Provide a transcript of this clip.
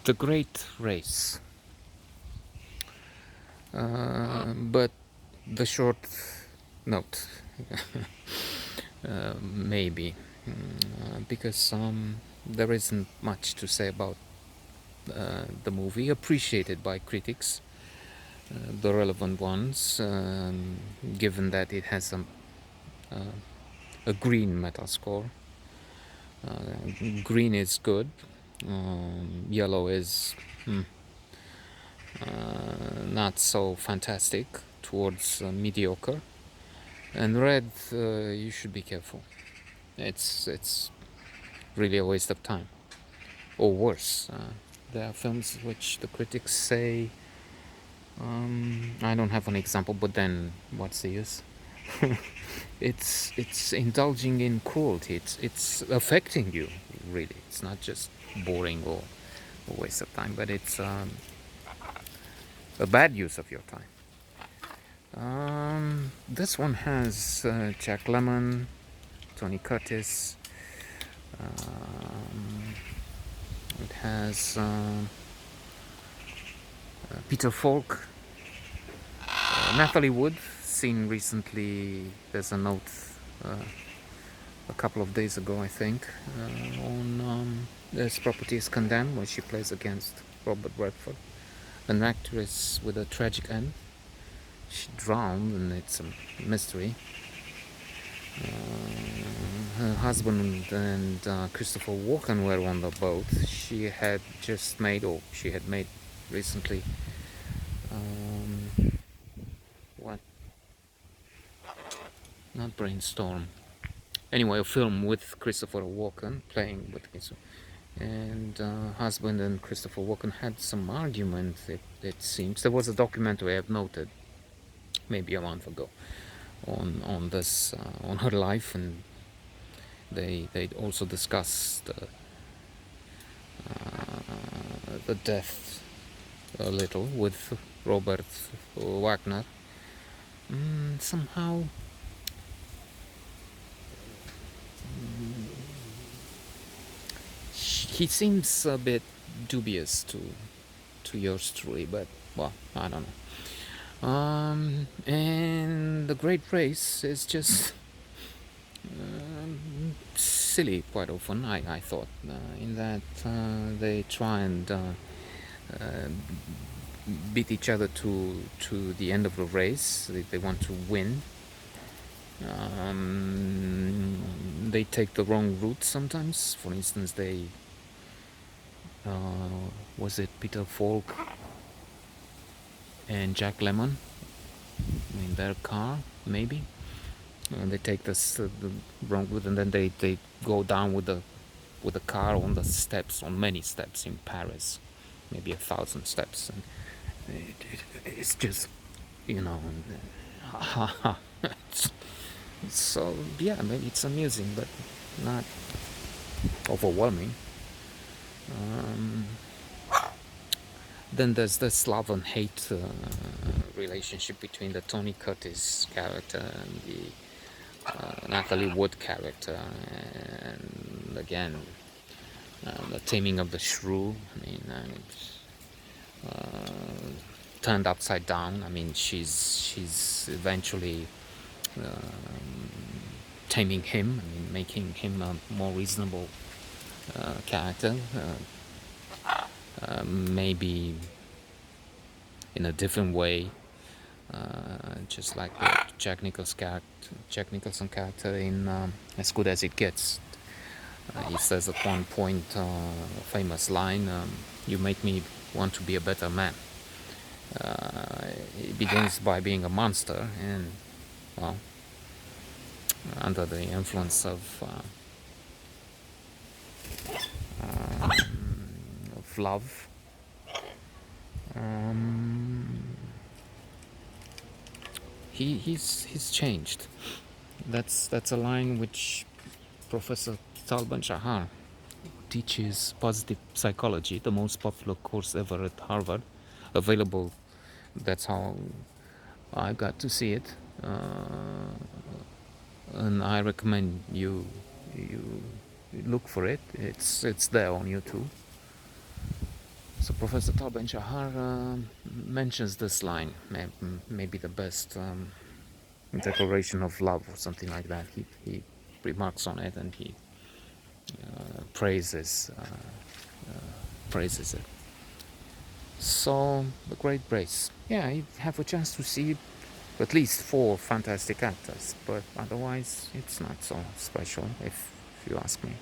The Great Race. But the short note, maybe, because there isn't much to say about the movie, appreciated by critics, the relevant ones, given that it has a green Metascore. Green is good, yellow is not so fantastic, towards mediocre, and red, you should be careful. It's really a waste of time, or worse. There are films which the critics say, I don't have an example, but then what's the use? It's indulging in cruelty. It's affecting you, really. It's not just boring or a waste of time, but it's a bad use of your time. This one has Jack Lemmon, Tony Curtis. It has Peter Falk, Natalie Wood, seen recently. There's a note a couple of days ago, I think, on This Property is Condemned, where she plays against Robert Redford, an actress with a tragic end. She drowned, and it's a mystery. Her husband and Christopher Walken were on the boat. She had made recently, what? Not Brainstorm. Anyway, a film with Christopher Walken playing with Christopher. And husband and Christopher Walken had some argument. It seems there was a documentary I've noted, maybe a month ago, on this on her life, and they also discussed the death a little with Robert Wagner. Somehow he seems a bit dubious to yours truly, but well, I don't know. And The Great Race is just silly quite often. I thought, in that they try and beat each other to the end of the race. They want to win. They take the wrong route sometimes. For instance, was it Peter Falk and Jack Lemmon in their car, maybe? And they take the wrong route, and then they go down with the car on the steps, on many steps in Paris, maybe 1,000 steps, and it's just, you know, so yeah, maybe it's amusing, but not overwhelming. Then there's this love and hate relationship between the Tony Curtis character and the Natalie Wood character, and again, the taming of the shrew. I mean, turned upside down. I mean, she's eventually taming him. I mean, making him a more reasonable character. Maybe in a different way, just like the Jack Nicholson character in As Good as It Gets. He says at one point, a famous line, "You make me want to be a better man." It begins by being a monster, and well, under the influence of love. He's changed. That's a line which Professor Talban Shahar teaches positive psychology, the most popular course ever at Harvard, available. That's how I got to see it, and I recommend you look for it. It's there on YouTube. So Professor Tal Ben-Shahar mentions this line, maybe the best declaration of love or something like that. He remarks on it and he praises praises it. So the Great Race, yeah, you have a chance to see at least 4 fantastic actors, but otherwise it's not so special if you ask me.